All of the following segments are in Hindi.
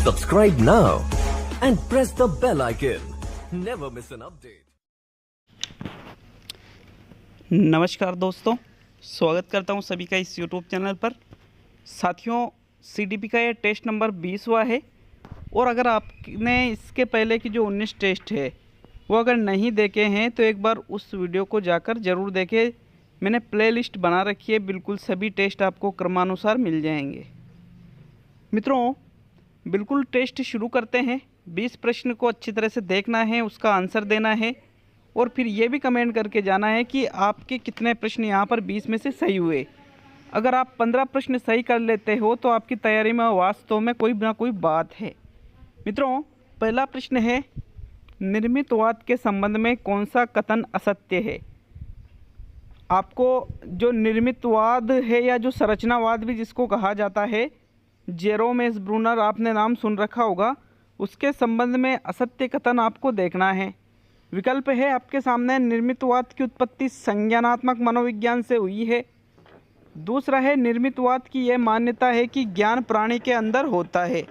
Subscribe now and press the bell icon. Never miss an update. नमस्कार दोस्तों, स्वागत करता हूं सभी का इस YouTube चैनल पर। साथियों, CDP का ये टेस्ट नंबर 20वां है और अगर आपने इसके पहले की जो 19 टेस्ट है वो अगर नहीं देखे हैं तो एक बार उस वीडियो को जाकर ज़रूर देखें। मैंने प्लेलिस्ट बना रखी है, बिल्कुल सभी टेस्ट आपको क्रमानुसार मिल जाएंगे। मित्रों, बिल्कुल टेस्ट शुरू करते हैं। 20 प्रश्न को अच्छी तरह से देखना है, उसका आंसर देना है और फिर ये भी कमेंट करके जाना है कि आपके कितने प्रश्न यहाँ पर 20 में से सही हुए। अगर आप 15 प्रश्न सही कर लेते हो तो आपकी तैयारी में वास्तव में कोई ना कोई बात है। मित्रों, पहला प्रश्न है, निर्मितवाद के संबंध में कौन सा कथन असत्य है? आपको जो निर्मितवाद है या जो संरचनावाद भी जिसको कहा जाता है, जेरोम एस ब्रूनर आपने नाम सुन रखा होगा, उसके संबंध में असत्य कथन आपको देखना है। विकल्प है आपके सामने, निर्मितवाद की उत्पत्ति संज्ञानात्मक मनोविज्ञान से हुई है। दूसरा है, निर्मितवाद की यह मान्यता है कि ज्ञान प्राणी के अंदर होता है।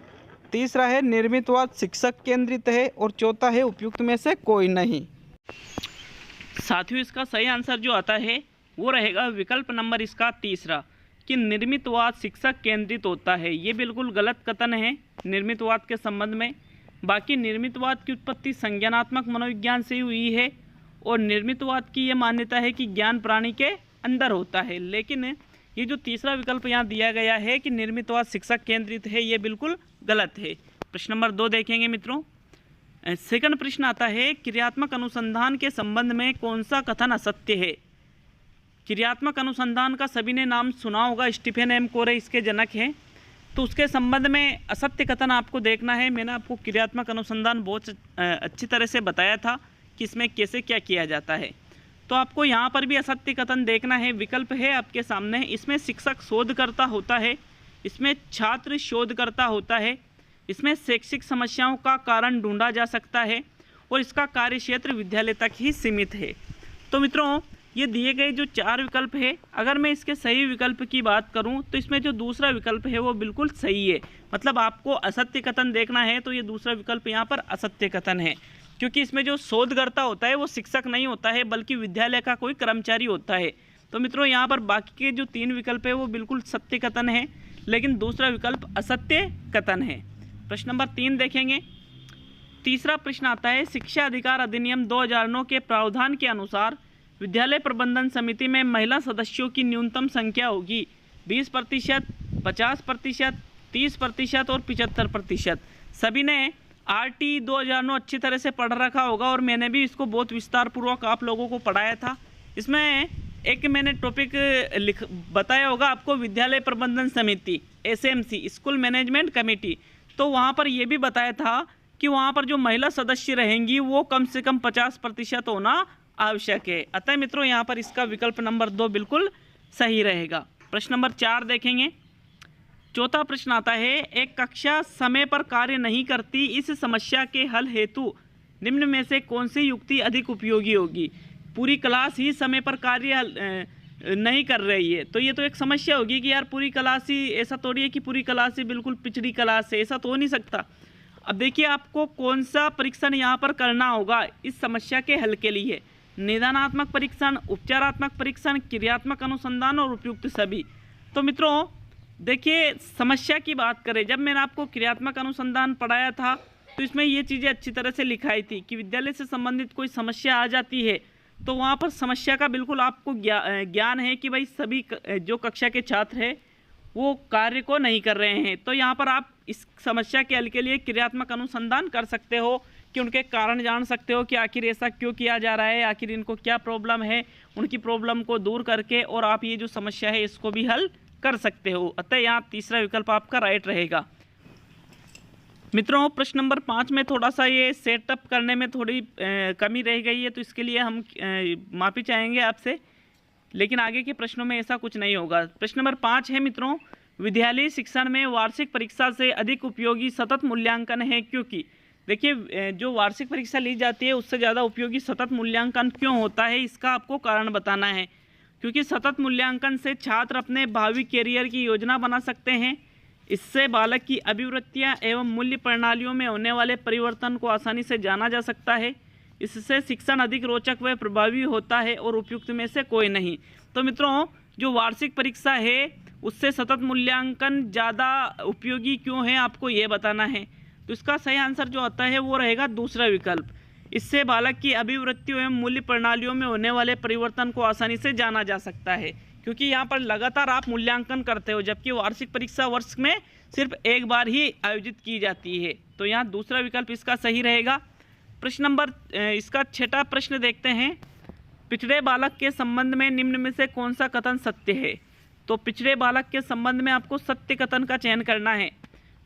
तीसरा है, निर्मितवाद शिक्षक केंद्रित है और चौथा है, उपयुक्त में से कोई नहीं। साथियों, इसका सही आंसर जो आता है वो रहेगा विकल्प नंबर इसका तीसरा, कि निर्मितवाद शिक्षक केंद्रित होता है। ये बिल्कुल गलत कथन है निर्मितवाद के संबंध में। बाकी निर्मितवाद की उत्पत्ति संज्ञानात्मक मनोविज्ञान से हुई है और निर्मितवाद की ये मान्यता है कि ज्ञान प्राणी के अंदर होता है। लेकिन ये जो तीसरा विकल्प यहाँ दिया गया है कि निर्मितवाद शिक्षक केंद्रित है, ये बिल्कुल गलत है। प्रश्न नंबर 2 देखेंगे मित्रों। सेकंड प्रश्न आता है, क्रियात्मक अनुसंधान के संबंध में कौन सा कथन असत्य है? क्रियात्मक अनुसंधान का सभी ने नाम सुना होगा, स्टीफन एम कोरे इसके जनक हैं। तो उसके संबंध में असत्य कथन आपको देखना है। मैंने आपको क्रियात्मक अनुसंधान बहुत अच्छी तरह से बताया था कि इसमें कैसे क्या किया जाता है। तो आपको यहाँ पर भी असत्य कथन देखना है। विकल्प है आपके सामने, इसमें शिक्षक शोधकर्ता होता है, इसमें छात्र शोधकर्ता होता है, इसमें शैक्षिक समस्याओं का कारण ढूंढा जा सकता है और इसका कार्यक्षेत्र विद्यालय तक ही सीमित है। तो मित्रों, ये दिए गए जो 4 विकल्प है, अगर मैं इसके सही विकल्प की बात करूं तो इसमें जो दूसरा विकल्प है वो बिल्कुल सही है। मतलब आपको असत्य कथन देखना है तो ये दूसरा विकल्प यहाँ पर असत्य कथन है, क्योंकि इसमें जो शोधकर्ता होता है वो शिक्षक नहीं होता है बल्कि विद्यालय का कोई कर्मचारी होता है। तो मित्रों, यहाँ पर बाकी के जो 3 विकल्प है वो बिल्कुल सत्य कथन है, लेकिन दूसरा विकल्प असत्य कथन है। प्रश्न नंबर 3 देखेंगे। तीसरा प्रश्न आता है, शिक्षा अधिकार अधिनियम 2009 के प्रावधान के अनुसार विद्यालय प्रबंधन समिति में महिला सदस्यों की न्यूनतम संख्या होगी 20%, 50%, 30% और 75%। सभी ने RT 2009 अच्छी तरह से पढ़ रखा होगा और मैंने भी इसको बहुत विस्तार पूर्वक आप लोगों को पढ़ाया था। इसमें एक मैंने टॉपिक बताया होगा आपको, विद्यालय प्रबंधन समिति SMC, स्कूल मैनेजमेंट कमेटी। तो वहाँ पर यह भी बताया था कि वहाँ पर जो महिला सदस्य रहेंगी वो कम से कम 50% होना आवश्यक है। अतः मित्रों, यहाँ पर इसका विकल्प नंबर 2 बिल्कुल सही रहेगा। प्रश्न नंबर 4 देखेंगे। चौथा प्रश्न आता है, एक कक्षा समय पर कार्य नहीं करती, इस समस्या के हल हेतु निम्न में से कौन सी युक्ति अधिक उपयोगी होगी? पूरी क्लास ही समय पर कार्य नहीं कर रही है तो ये तो एक समस्या होगी कि यार पूरी क्लास ही, ऐसा थोड़ी है कि पूरी क्लास ही बिल्कुल पिछड़ी क्लास है, ऐसा तो हो नहीं सकता। अब देखिए, आपको कौन सा परीक्षण यहाँ पर करना होगा इस समस्या के हल के लिए? निदानात्मक परीक्षण, उपचारात्मक परीक्षण, क्रियात्मक अनुसंधान और उपयुक्त सभी। तो मित्रों देखिए, समस्या की बात करें, जब मैंने आपको क्रियात्मक अनुसंधान पढ़ाया था तो इसमें ये चीज़ें अच्छी तरह से लिखाई थी कि विद्यालय से संबंधित कोई समस्या आ जाती है तो वहाँ पर समस्या का बिल्कुल आपको ज्ञान है कि भाई सभी जो कक्षा के छात्र हैं वो कार्य को नहीं कर रहे हैं। तो यहाँ पर आप इस समस्या के हल के लिए क्रियात्मक अनुसंधान कर सकते हो कि उनके कारण जान सकते हो कि आखिर ऐसा क्यों किया जा रहा है, आखिर इनको क्या प्रॉब्लम है, उनकी प्रॉब्लम को दूर करके और आप ये जो समस्या है इसको भी हल कर सकते हो। अतः यहाँ तीसरा विकल्प आपका राइट रहेगा। मित्रों, प्रश्न नंबर 5 में थोड़ा सा ये सेटअप करने में थोड़ी कमी रह गई है, तो इसके लिए हम माफ़ी चाहेंगे आपसे, लेकिन आगे के प्रश्नों में ऐसा कुछ नहीं होगा। प्रश्न नंबर 5 है मित्रों, विद्यालयी शिक्षण में वार्षिक परीक्षा से अधिक उपयोगी सतत मूल्यांकन है क्योंकि? देखिए, जो वार्षिक परीक्षा ली जाती है उससे ज़्यादा उपयोगी सतत मूल्यांकन क्यों होता है, इसका आपको कारण बताना है। क्योंकि सतत मूल्यांकन से छात्र अपने भावी कैरियर की योजना बना सकते हैं, इससे बालक की अभिवृत्तियाँ एवं मूल्य प्रणालियों में होने वाले परिवर्तन को आसानी से जाना जा सकता है। इससे शिक्षण अधिक रोचक व प्रभावी होता है और उपयुक्त में से कोई नहीं। तो मित्रों, जो वार्षिक परीक्षा है उससे सतत मूल्यांकन ज़्यादा उपयोगी क्यों है, आपको ये बताना है। तो इसका सही आंसर जो आता है वो रहेगा दूसरा विकल्प। इससे बालक की अभिवृत्तियों एवं मूल्य प्रणालियों में होने वाले परिवर्तन को आसानी से जाना जा सकता है, क्योंकि यहाँ पर लगातार आप मूल्यांकन करते हो, जबकि वार्षिक परीक्षा वर्ष में सिर्फ एक बार ही आयोजित की जाती है। तो यहाँ दूसरा विकल्प इसका सही रहेगा। प्रश्न नंबर इसका 6वां प्रश्न देखते हैं। पिछड़े बालक के संबंध में निम्न में से कौन सा कथन सत्य है। तो पिछड़े बालक के संबंध में आपको सत्य कथन का चयन करना है।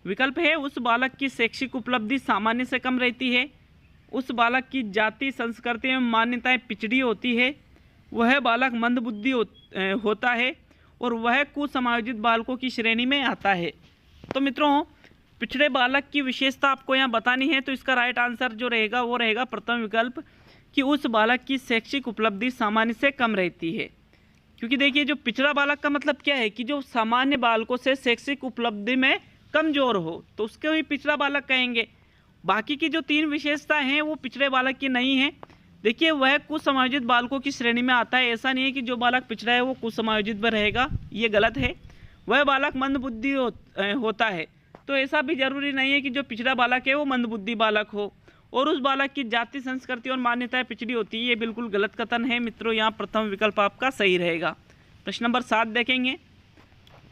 विकल्प है, उस बालक की शैक्षिक उपलब्धि सामान्य से कम रहती है, उस बालक की जाति संस्कृति एवं मान्यताएं पिछड़ी होती है, वह बालक मंदबुद्धि होता है और वह कुसमायोजित बालकों की श्रेणी में आता है। तो मित्रों, पिछड़े बालक की विशेषता आपको यहाँ बतानी है। तो इसका राइट आंसर जो रहेगा वो रहेगा प्रथम विकल्प, कि उस बालक की शैक्षिक उपलब्धि सामान्य से कम रहती है। क्योंकि देखिए, जो पिछड़ा बालक का मतलब क्या है कि जो सामान्य बालकों से शैक्षिक उपलब्धि में कमजोर हो, तो उसको ही पिछड़ा बालक कहेंगे। बाकी की जो 3 विशेषताएं हैं वो पिछड़े बालक की नहीं है। देखिए, वह कुसमायोजित बालकों की श्रेणी में आता है। ऐसा नहीं है कि जो बालक पिछड़ा है वो कुसमायोजित में रहेगा, ये गलत है। वह बालक मंदबुद्धि होता है, तो ऐसा भी जरूरी नहीं है कि जो पिछड़ा बालक है वो मंदबुद्धि बालक हो। और उस बालक की जाति संस्कृति और मान्यताएं पिछड़ी होती है, ये बिल्कुल गलत कथन है मित्रों। यहाँ प्रथम विकल्प आपका सही रहेगा। प्रश्न नंबर 7 देखेंगे।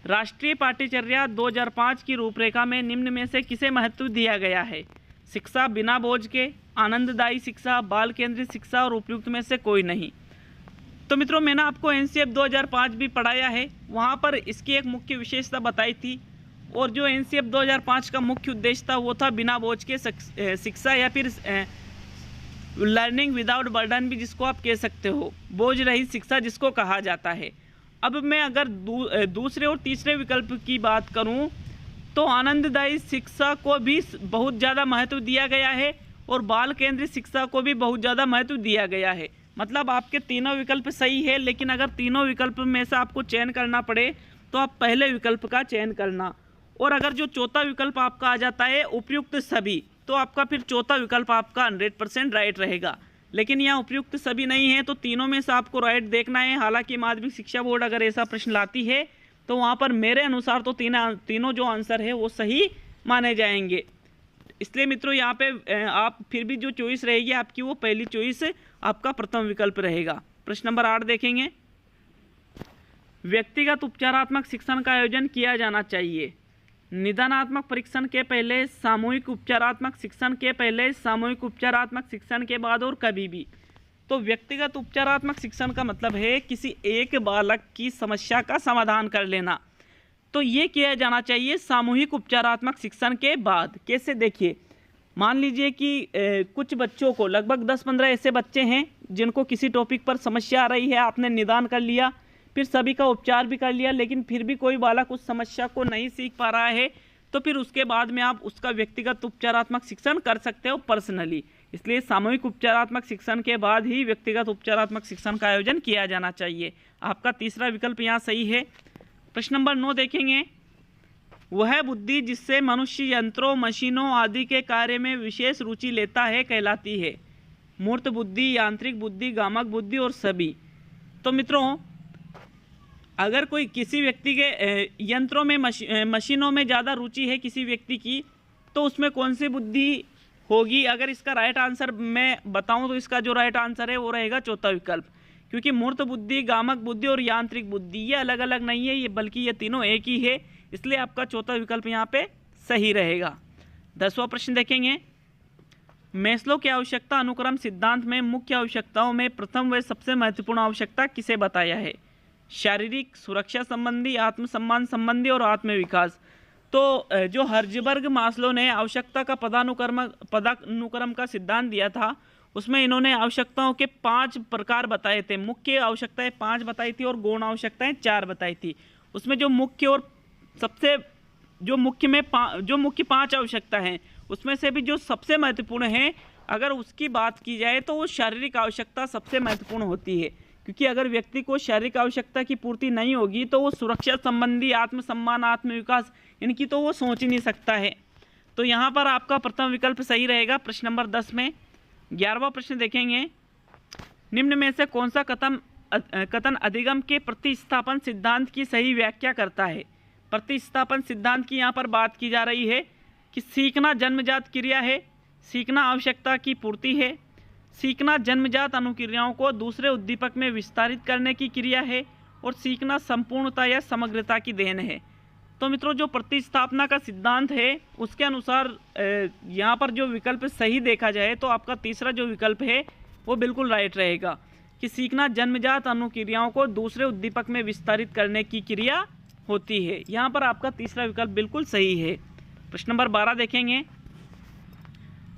राष्ट्रीय पाठ्यचर्या 2005 की रूपरेखा में निम्न में से किसे महत्व दिया गया है। शिक्षा बिना बोझ के, आनंददायी शिक्षा, बाल केंद्रित शिक्षा और उपयुक्त में से कोई नहीं। तो मित्रों, मैंने आपको एनसीएफ 2005 भी पढ़ाया है, वहाँ पर इसकी एक मुख्य विशेषता बताई थी। और जो एनसीएफ 2005 का मुख्य उद्देश्य था वो था बिना बोझ के शिक्षा, या फिर लर्निंग विदाउट बर्डन भी जिसको आप कह सकते हो, बोझ रहित शिक्षा जिसको कहा जाता है। अब मैं अगर दूसरे और तीसरे विकल्प की बात करूं, तो आनंददायी शिक्षा को भी बहुत ज़्यादा महत्व दिया गया है और बाल केंद्रित शिक्षा को भी बहुत ज़्यादा महत्व दिया गया है। मतलब आपके तीनों विकल्प सही है, लेकिन अगर तीनों विकल्प में से आपको चयन करना पड़े तो आप पहले विकल्प का चयन करना। और अगर जो चौथा विकल्प आपका आ जाता है उपयुक्त सभी, तो आपका फिर चौथा विकल्प आपका 100% राइट रहेगा। लेकिन यहाँ उपयुक्त सभी नहीं है, तो तीनों में से आपको राइट देखना है। हालांकि माध्यमिक शिक्षा बोर्ड अगर ऐसा प्रश्न लाती है तो वहाँ पर मेरे अनुसार तो तीनों जो आंसर है वो सही माने जाएंगे। इसलिए मित्रों, यहाँ पे आप फिर भी जो चॉइस रहेगी आपकी, वो पहली चॉइस आपका प्रथम विकल्प रहेगा। प्रश्न नंबर 8 देखेंगे। व्यक्तिगत उपचारात्मक शिक्षण का आयोजन किया जाना चाहिए। निदानात्मक परीक्षण के पहले, सामूहिक उपचारात्मक शिक्षण के पहले, सामूहिक उपचारात्मक शिक्षण के बाद और कभी भी। तो व्यक्तिगत उपचारात्मक शिक्षण का मतलब है किसी एक बालक की समस्या का समाधान कर लेना। तो ये किया जाना चाहिए सामूहिक उपचारात्मक शिक्षण के बाद। कैसे, देखिए, मान लीजिए कि कुछ बच्चों को, लगभग 10-15 ऐसे बच्चे हैं जिनको किसी टॉपिक पर समस्या आ रही है, आपने निदान कर लिया, फिर सभी का उपचार भी कर लिया, लेकिन फिर भी कोई बालक उस समस्या को नहीं सीख पा रहा है, तो फिर उसके बाद में आप उसका व्यक्तिगत उपचारात्मक शिक्षण कर सकते हो पर्सनली। इसलिए सामूहिक उपचारात्मक शिक्षण के बाद ही व्यक्तिगत उपचारात्मक शिक्षण का आयोजन किया जाना चाहिए। आपका तीसरा विकल्प यहाँ सही है। प्रश्न नंबर 9 देखेंगे। वह बुद्धि जिससे मनुष्य यंत्रों, मशीनों आदि के कार्य में विशेष रुचि लेता है कहलाती है। मूर्त बुद्धि, यांत्रिक बुद्धि, गामक बुद्धि और सभी। तो मित्रों, अगर कोई किसी व्यक्ति के यंत्रों में, मशीनों में ज़्यादा रुचि है किसी व्यक्ति की, तो उसमें कौन सी बुद्धि होगी। अगर इसका राइट आंसर मैं बताऊं तो इसका जो राइट आंसर है वो रहेगा चौथा विकल्प, क्योंकि मूर्त बुद्धि, गामक बुद्धि और यांत्रिक बुद्धि ये अलग अलग नहीं है, ये बल्कि ये तीनों एक ही है। इसलिए आपका चौथा विकल्प यहाँ पे सही रहेगा। 10वां प्रश्न देखेंगे। मैस्लो के आवश्यकता अनुक्रम सिद्धांत में मुख्य आवश्यकताओं में प्रथम व सबसे महत्वपूर्ण आवश्यकता किसे बताया है। शारीरिक, सुरक्षा संबंधी, आत्मसम्मान संबंधी और आत्मविकास। तो जो हर्ज़बर्ग मास्लो ने आवश्यकता का पदानुक्रम का सिद्धांत दिया था, उसमें इन्होंने आवश्यकताओं के 5 प्रकार बताए थे। मुख्य आवश्यकताएं 5 बताई थी और गौण आवश्यकताएं 4 बताई थी। उसमें जो मुख्य और सबसे जो मुख्य 5 आवश्यकता हैं, उसमें से भी जो सबसे महत्वपूर्ण है, अगर उसकी बात की जाए तो वो शारीरिक आवश्यकता सबसे महत्वपूर्ण होती है। क्योंकि अगर व्यक्ति को शारीरिक आवश्यकता की पूर्ति नहीं होगी तो वो सुरक्षा संबंधी, आत्मसम्मान, आत्मविकास, इनकी तो वो सोच ही नहीं सकता है। तो यहाँ पर आपका प्रथम विकल्प सही रहेगा प्रश्न नंबर 10 में। 11वां प्रश्न देखेंगे, निम्न में से कौन सा कथन अधिगम के प्रतिस्थापन सिद्धांत की सही व्याख्या करता है। प्रतिस्थापन सिद्धांत की यहाँ पर बात की जा रही है कि सीखना जन्मजात क्रिया है, सीखना आवश्यकता की पूर्ति है, सीखना जन्मजात अनुक्रियाओं को दूसरे उद्दीपक में विस्तारित करने की क्रिया है, और सीखना संपूर्णता या समग्रता की देन है। तो मित्रों, जो प्रतिस्थापना का सिद्धांत है उसके अनुसार यहाँ पर जो विकल्प सही देखा जाए तो आपका तीसरा जो विकल्प है वो बिल्कुल राइट रहेगा कि सीखना जन्मजात अनुक्रियाओं को दूसरे उद्दीपक में विस्तारित करने की क्रिया होती है। यहाँ पर आपका तीसरा विकल्प बिल्कुल सही है। प्रश्न नंबर 12 देखेंगे,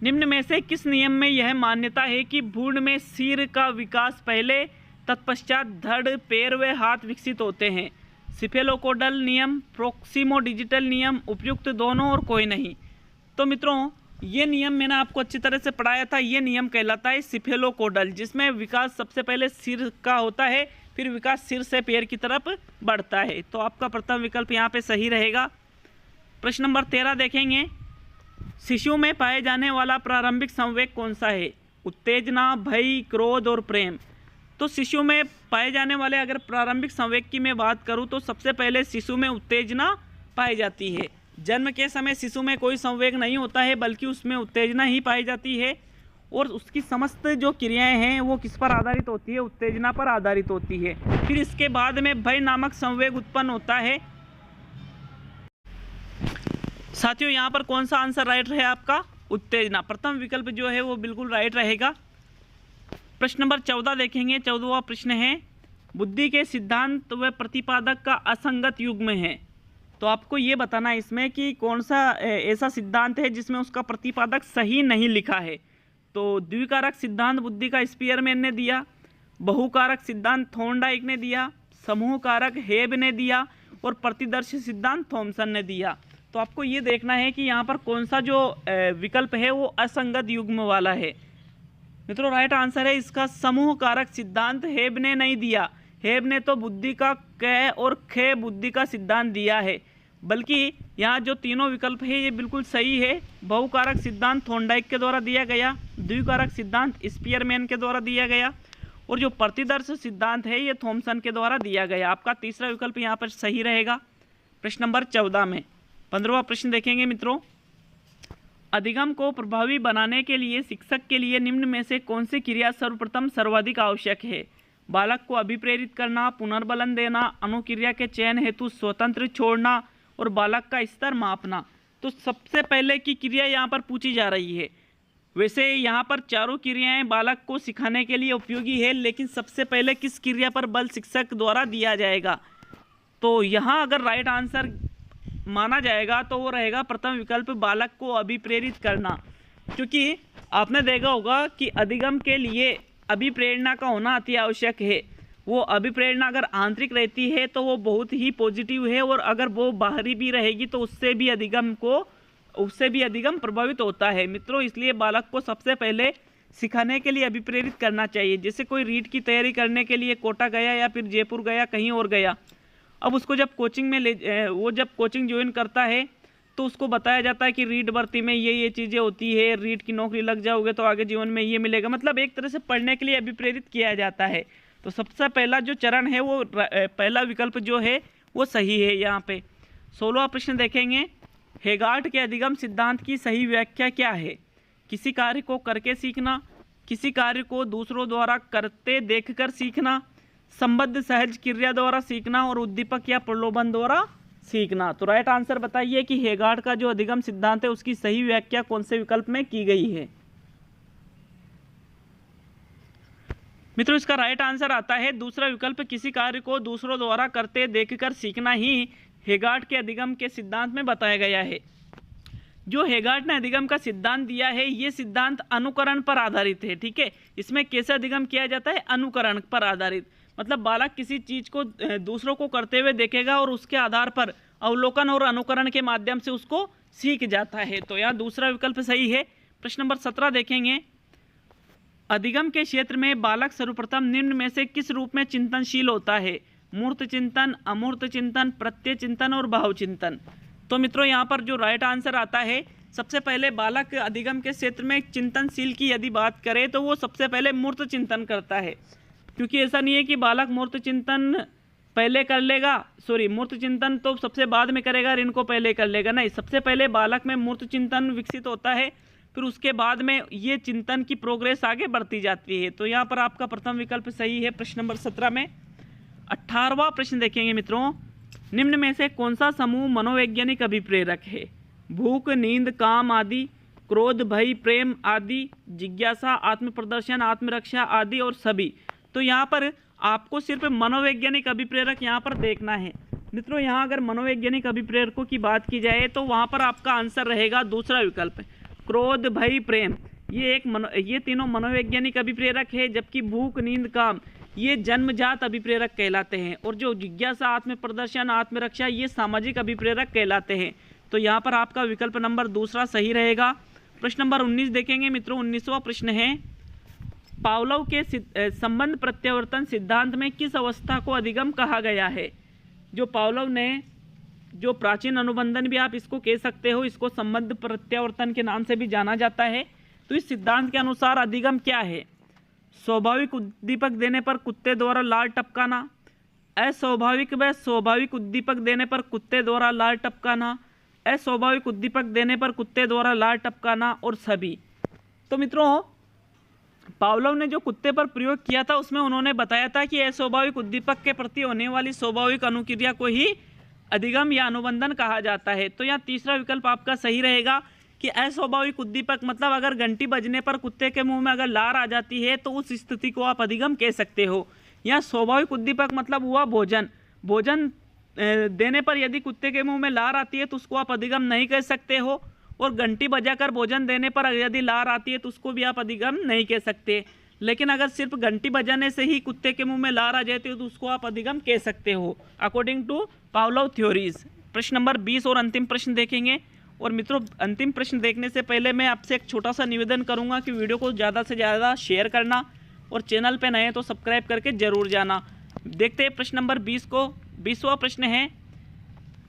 निम्न में से किस नियम में यह मान्यता है कि भ्रूण में सिर का विकास पहले, तत्पश्चात धड़, पैर व हाथ विकसित होते हैं। सिफेलोकोडल नियम, प्रोक्सिमो डिजिटल नियम, उपयुक्त दोनों और कोई नहीं। तो मित्रों, ये नियम मैंने आपको अच्छी तरह से पढ़ाया था। ये नियम कहलाता है सिफेलोकोडल, जिसमें विकास सबसे पहले सिर का होता है, फिर विकास सिर से पैर की तरफ बढ़ता है। तो आपका प्रथम विकल्प यहाँ पे सही रहेगा। प्रश्न नंबर 13 देखेंगे, शिशु में पाए जाने वाला प्रारंभिक संवेग कौन सा है। उत्तेजना, भय, क्रोध और प्रेम। तो शिशु में पाए जाने वाले अगर प्रारंभिक संवेग की मैं बात करूं तो सबसे पहले शिशु में उत्तेजना पाई जाती है। जन्म के समय शिशु में कोई संवेग नहीं होता है, बल्कि उसमें उत्तेजना ही पाई जाती है, और उसकी समस्त जो क्रियाएं हैं वो किस पर आधारित होती है, उत्तेजना पर आधारित होती है। फिर इसके बाद में भय नामक संवेग उत्पन्न होता है। साथियों, यहाँ पर कौन सा आंसर राइट है आपका, उत्तेजना। प्रथम विकल्प जो है वो बिल्कुल राइट रहेगा। प्रश्न नंबर 14 देखेंगे। 14वां प्रश्न है, बुद्धि के सिद्धांत व प्रतिपादक का असंगत युग्म है। तो आपको ये बताना है इसमें कि कौन सा ऐसा सिद्धांत है जिसमें उसका प्रतिपादक सही नहीं लिखा है। तो द्विकारक सिद्धांत बुद्धि का स्पीयरमैन ने दिया, बहुकारक सिद्धांत थॉर्नडाइक ने दिया, समूह कारक हेब ने दिया, और प्रतिदर्शी सिद्धांत थॉमसन ने दिया। तो आपको ये देखना है कि यहाँ पर कौन सा जो विकल्प है वो असंगत युग्म वाला है। मित्रों, राइट आंसर है इसका समूह कारक सिद्धांत हेब ने नहीं दिया। हेब ने तो बुद्धि का क और ख बुद्धि का सिद्धांत दिया है, बल्कि यहाँ जो तीनों विकल्प है ये बिल्कुल सही है। बहुकारक सिद्धांत थॉर्नडाइक के द्वारा दिया गया, द्विकारक सिद्धांत स्पीयरमैन के द्वारा दिया गया, और जो प्रतिदर्श सिद्धांत है ये थॉमसन के द्वारा दिया गया। आपका तीसरा विकल्प यहाँ पर सही रहेगा। प्रश्न नंबर 14 में 15वां प्रश्न देखेंगे मित्रों, अधिगम को प्रभावी बनाने के लिए शिक्षक के लिए निम्न में से कौन सी क्रिया सर्वप्रथम सर्वाधिक आवश्यक है। बालक को अभिप्रेरित करना, पुनर्बलन देना, अनुक्रिया के चयन हेतु स्वतंत्र छोड़ना, और बालक का स्तर मापना। तो सबसे पहले की क्रिया यहाँ पर पूछी जा रही है। वैसे यहाँ पर चारों क्रियाएं बालक को सिखाने के लिए उपयोगी है, लेकिन सबसे पहले किस क्रिया पर बल शिक्षक द्वारा दिया जाएगा। तो यहाँ अगर राइट आंसर माना जाएगा तो वो रहेगा प्रथम विकल्प, बालक को अभिप्रेरित करना। क्योंकि आपने देखा होगा कि अधिगम के लिए अभिप्रेरणा का होना अति आवश्यक है। वो अभिप्रेरणा अगर आंतरिक रहती है तो वो बहुत ही पॉजिटिव है, और अगर वो बाहरी भी रहेगी तो उससे भी अधिगम प्रभावित होता है मित्रों। इसलिए बालक को सबसे पहले सिखाने के लिए अभिप्रेरित करना चाहिए। जैसे कोई रीट की तैयारी करने के लिए कोटा गया या फिर जयपुर गया, कहीं और गया, अब उसको जब कोचिंग में जब कोचिंग ज्वाइन करता है तो उसको बताया जाता है कि रीट भर्ती में ये चीज़ें होती है, रीट की नौकरी लग जाओगे तो आगे जीवन में ये मिलेगा। मतलब एक तरह से पढ़ने के लिए अभिप्रेरित किया जाता है। तो सबसे पहला जो चरण है वो पहला विकल्प जो है वो सही है यहाँ पे। 16वां प्रश्न देखेंगे, हेगार्ट के अधिगम सिद्धांत की सही व्याख्या क्या है। किसी कार्य को करके सीखना, किसी कार्य को दूसरों द्वारा करते देखकर सीखना, संबद्ध सहज क्रिया द्वारा सीखना, और उद्दीपक या प्रलोभन द्वारा सीखना। तो राइट आंसर बताइए कि हेगार्ट का जो अधिगम सिद्धांत है उसकी सही व्याख्या कौन से विकल्प में की गई है। मित्रों, इसका राइट आंसर आता है दूसरा विकल्प, किसी कार्य को दूसरों द्वारा करते देखकर सीखना ही हेगार्ट के अधिगम के सिद्धांत में बताया गया है। जो हेगार्ट ने अधिगम का सिद्धांत दिया है ये सिद्धांत अनुकरण पर आधारित है। ठीक है, इसमें कैसे अधिगम किया जाता है, अनुकरण पर आधारित। मतलब बालक किसी चीज को दूसरों को करते हुए देखेगा और उसके आधार पर अवलोकन और अनुकरण के माध्यम से उसको सीख जाता है। तो यहाँ दूसरा विकल्प सही है। प्रश्न नंबर 17 देखेंगे, अधिगम के क्षेत्र में बालक सर्वप्रथम निम्न में से किस रूप में चिंतनशील होता है? मूर्त चिंतन, अमूर्त चिंतन, प्रत्यय चिंतन और भाव चिंतन। तो मित्रों यहाँ पर जो राइट आंसर आता है, सबसे पहले बालक अधिगम के क्षेत्र में चिंतनशील की यदि बात करें तो वो सबसे पहले मूर्त चिंतन करता है, क्योंकि ऐसा नहीं है कि बालक मूर्त चिंतन पहले कर लेगा, मूर्त चिंतन तो सबसे बाद में करेगा और इनको पहले कर लेगा, नहीं, सबसे पहले बालक में मूर्त चिंतन विकसित होता है, फिर उसके बाद में ये चिंतन की प्रोग्रेस आगे बढ़ती जाती है। तो यहाँ पर आपका प्रथम विकल्प सही है प्रश्न नंबर 17 में। 18वां प्रश्न देखेंगे मित्रों, निम्न में से कौन सा समूह मनोवैज्ञानिक अभिप्रेरक है? भूख, नींद, काम आदि, क्रोध, भय, प्रेम आदि, जिज्ञासा, आत्म प्रदर्शन, आत्मरक्षा आदि और सभी। तो यहाँ पर आपको सिर्फ मनोवैज्ञानिक अभिप्रेरक यहाँ पर देखना है मित्रों। यहाँ अगर मनोवैज्ञानिक अभिप्रेरकों की बात की जाए तो वहाँ पर आपका आंसर रहेगा दूसरा विकल्प, क्रोध, भय, प्रेम। ये तीनों मनोवैज्ञानिक अभिप्रेरक है, जबकि भूख, नींद, काम ये जन्मजात अभिप्रेरक कहलाते हैं, और जो जिज्ञासा, आत्म प्रदर्शन, आत्मरक्षा ये सामाजिक अभिप्रेरक कहलाते हैं। तो यहाँ पर आपका विकल्प नंबर दूसरा सही रहेगा। प्रश्न नंबर 19 देखेंगे मित्रों। 19वां प्रश्न है, पावलोव के संबंध प्रत्यावर्तन सिद्धांत में किस अवस्था को अधिगम कहा गया है? जो पावलोव ने जो प्राचीन अनुबंधन भी आप इसको कह सकते हो, इसको संबंध प्रत्यावर्तन के नाम से भी जाना जाता है। तो इस सिद्धांत के अनुसार अधिगम क्या है? स्वाभाविक उद्दीपक देने पर कुत्ते द्वारा लार टपकाना, अस्वाभाविक व स्वाभाविक उद्दीपक देने पर कुत्ते द्वारा लार टपकाना, अस्वाभाविक उद्दीपक देने पर कुत्ते द्वारा लार टपकाना और सभी। तो मित्रों पावलोव ने जो कुत्ते पर प्रयोग किया था उसमें उन्होंने बताया था कि अस्वाभाविक उद्दीपक के प्रति होने वाली स्वाभाविक अनुक्रिया को ही अधिगम या अनुबंधन कहा जाता है। तो यहाँ तीसरा विकल्प आपका सही रहेगा कि अस्वाभाविक उद्दीपक मतलब अगर घंटी बजने पर कुत्ते के मुंह में अगर लार आ जाती है तो उस स्थिति को आप अधिगम कह सकते हो। यहाँ स्वाभाविक उद्दीपक मतलब हुआ भोजन देने पर यदि कुत्ते के मुंह में लार आती है तो उसको आप अधिगम नहीं कह सकते हो, और घंटी बजाकर भोजन देने पर यदि लार आती है तो उसको भी आप अधिगम नहीं कह सकते। लेकिन अगर सिर्फ घंटी बजाने से ही कुत्ते के मुंह में लार आ जाती है तो उसको आप अधिगम कह सकते हो अकॉर्डिंग टू पावलोव थ्योरीज। प्रश्न नंबर 20 और अंतिम प्रश्न देखेंगे। और मित्रों अंतिम प्रश्न देखने से पहले मैं आपसे एक छोटा सा निवेदन करूंगा कि वीडियो को ज़्यादा से ज़्यादा शेयर करना, और चैनल पे नए हैं तो सब्सक्राइब करके जरूर जाना। देखते हैं प्रश्न नंबर 20 को। 20वां प्रश्न है,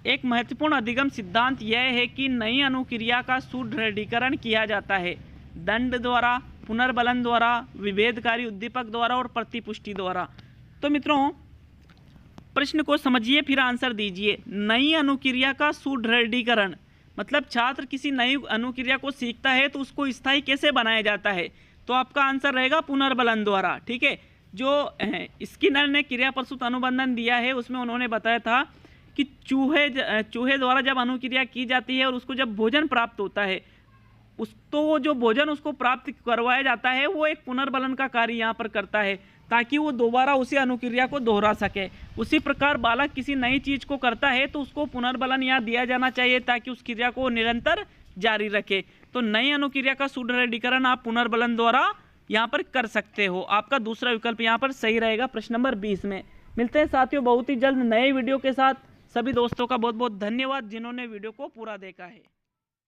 एक महत्वपूर्ण अधिगम सिद्धांत यह है कि नई अनुक्रिया का सुदृढ़ीकरण किया जाता है दंड द्वारा, पुनर्बलन द्वारा, विभेदकारी उद्दीपक द्वारा और प्रतिपुष्टि द्वारा। तो मित्रों प्रश्न को समझिए फिर आंसर दीजिए। नई अनुक्रिया का सुदृढ़ीकरण मतलब छात्र किसी नई अनुक्रिया को सीखता है तो उसको स्थायी कैसे बनाया जाता है? तो आपका आंसर रहेगा पुनर्बलन द्वारा। ठीक है, जो स्किनर ने क्रिया प्रसूत अनुबंधन दिया है उसमें उन्होंने बताया था कि चूहे द्वारा जब अनुक्रिया की जाती है और उसको जब भोजन प्राप्त होता है तो जो भोजन उसको प्राप्त करवाया जाता है वो एक पुनर्बलन का कार्य यहाँ पर करता है, ताकि वो दोबारा उसी अनुक्रिया को दोहरा सके। उसी प्रकार बालक किसी नई चीज को करता है तो उसको पुनर्बलन यहाँ दिया जाना चाहिए ताकि उस क्रिया को निरंतर जारी रखे। तो नई अनुक्रिया का सुदृढ़ीकरण आप पुनर्बलन द्वारा यहाँ पर कर सकते हो। आपका दूसरा विकल्प यहाँ पर सही रहेगा प्रश्न नंबर 20 में। मिलते हैं साथियों बहुत ही जल्द नए वीडियो के साथ। सभी दोस्तों का बहुत बहुत धन्यवाद जिन्होंने वीडियो को पूरा देखा है।